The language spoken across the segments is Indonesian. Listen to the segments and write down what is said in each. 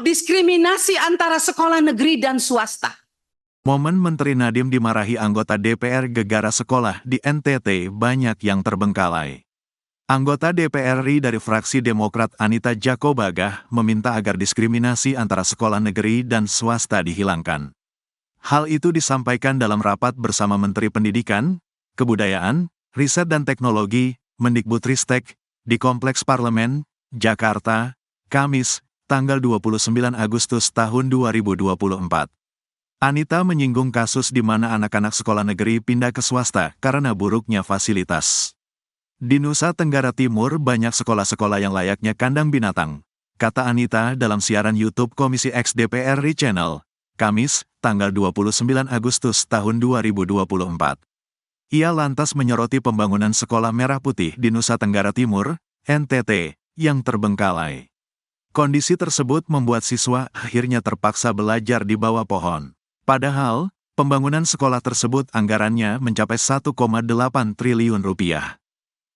Stop diskriminasi antara sekolah negeri dan swasta. Momen Menteri Nadiem dimarahi anggota DPR gegara sekolah di NTT banyak yang terbengkalai. Anggota DPR RI dari fraksi Demokrat Anita Jakobagah meminta agar diskriminasi antara sekolah negeri dan swasta dihilangkan. Hal itu disampaikan dalam rapat bersama Menteri Pendidikan, Kebudayaan, Riset dan Teknologi, Mendikbudristek, di Kompleks Parlemen, Jakarta, Kamis, tanggal 29 Agustus tahun 2024. Anita menyinggung kasus di mana anak-anak sekolah negeri pindah ke swasta karena buruknya fasilitas. Di Nusa Tenggara Timur banyak sekolah-sekolah yang layaknya kandang binatang, kata Anita dalam siaran YouTube Komisi X DPR RI Channel, Kamis, tanggal 29 Agustus tahun 2024. Ia lantas menyoroti pembangunan sekolah merah putih di Nusa Tenggara Timur, NTT, yang terbengkalai. Kondisi tersebut membuat siswa akhirnya terpaksa belajar di bawah pohon. Padahal, pembangunan sekolah tersebut anggarannya mencapai 1,8 triliun rupiah.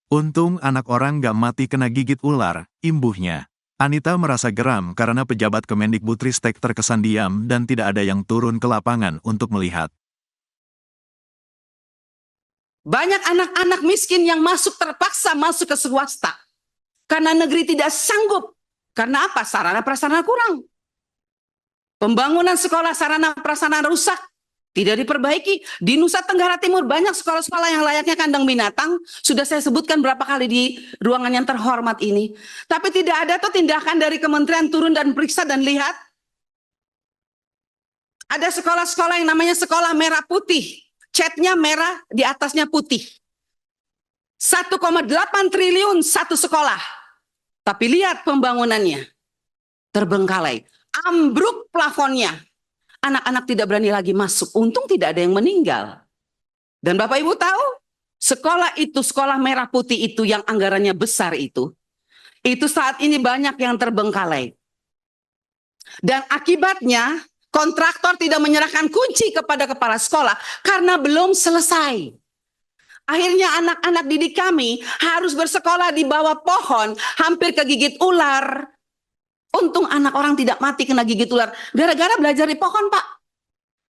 Untung anak orang gak mati kena gigit ular, imbuhnya. Anita merasa geram karena pejabat Kemendikbudristek terkesan diam dan tidak ada yang turun ke lapangan untuk melihat. Banyak anak-anak miskin yang terpaksa masuk ke swasta. Karena negeri tidak sanggup. Karena apa? Sarana prasarana kurang. Pembangunan sekolah sarana prasarana rusak. Tidak diperbaiki. Di Nusa Tenggara Timur banyak sekolah-sekolah yang layaknya kandang binatang. Sudah saya sebutkan berapa kali di ruangan yang terhormat ini. Tapi tidak ada tuh tindakan dari kementerian turun dan periksa dan lihat. Ada sekolah-sekolah yang namanya sekolah merah putih. Catnya merah, di atasnya putih. 1,8 triliun satu sekolah. Tapi lihat pembangunannya. Terbengkalai. Ambruk plafonnya. Anak-anak tidak berani lagi masuk. Untung tidak ada yang meninggal. Dan Bapak Ibu tahu, sekolah itu, sekolah merah putih itu yang anggarannya besar itu saat ini banyak yang terbengkalai. Dan akibatnya, kontraktor tidak menyerahkan kunci kepada kepala sekolah karena belum selesai. Akhirnya anak-anak didik kami harus bersekolah di bawah pohon, hampir kegigit ular. Untung anak orang tidak mati kena gigit ular, gara-gara belajar di pohon, Pak.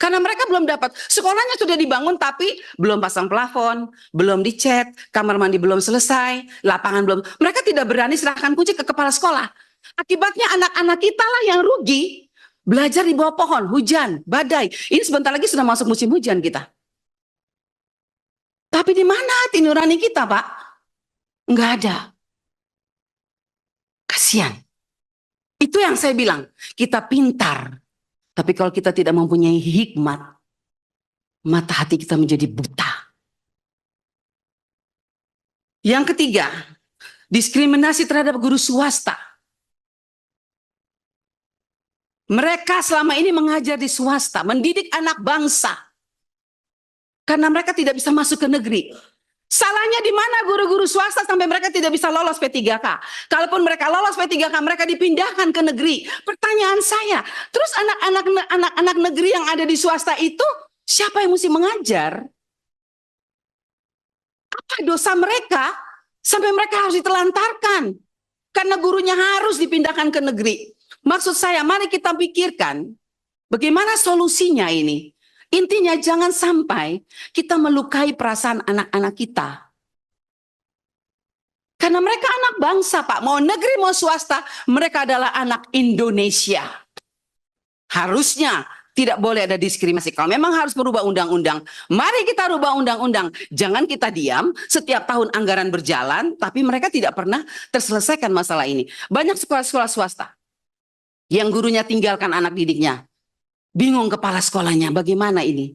Karena mereka belum dapat, sekolahnya sudah dibangun tapi belum pasang plafon, belum dicat, kamar mandi belum selesai, lapangan belum. Mereka tidak berani serahkan kunci ke kepala sekolah. Akibatnya anak-anak kita lah yang rugi. Belajar di bawah pohon, hujan, badai. Ini sebentar lagi sudah masuk musim hujan kita. Tapi di mana hati nurani kita, Pak? Enggak ada. Kasihan. Itu yang saya bilang, kita pintar. Tapi kalau kita tidak mempunyai hikmat, mata hati kita menjadi buta. Yang ketiga, diskriminasi terhadap guru swasta. Mereka selama ini mengajar di swasta, mendidik anak bangsa. Karena mereka tidak bisa masuk ke negeri. Salahnya di mana guru-guru swasta sampai mereka tidak bisa lolos P3K? Kalaupun mereka lolos P3K, mereka dipindahkan ke negeri. Pertanyaan saya, terus anak-anak negeri yang ada di swasta itu, siapa yang mesti mengajar? Apa dosa mereka sampai mereka harus ditelantarkan? Karena gurunya harus dipindahkan ke negeri. Maksud saya, mari kita pikirkan bagaimana solusinya ini. Intinya jangan sampai kita melukai perasaan anak-anak kita. Karena mereka anak bangsa, Pak. Mau negeri, mau swasta, mereka adalah anak Indonesia. Harusnya tidak boleh ada diskriminasi. Kalau memang harus merubah undang-undang, mari kita rubah undang-undang. Jangan kita diam, setiap tahun anggaran berjalan, tapi mereka tidak pernah terselesaikan masalah ini. Banyak sekolah-sekolah swasta yang gurunya tinggalkan anak didiknya. Bingung kepala sekolahnya, bagaimana ini?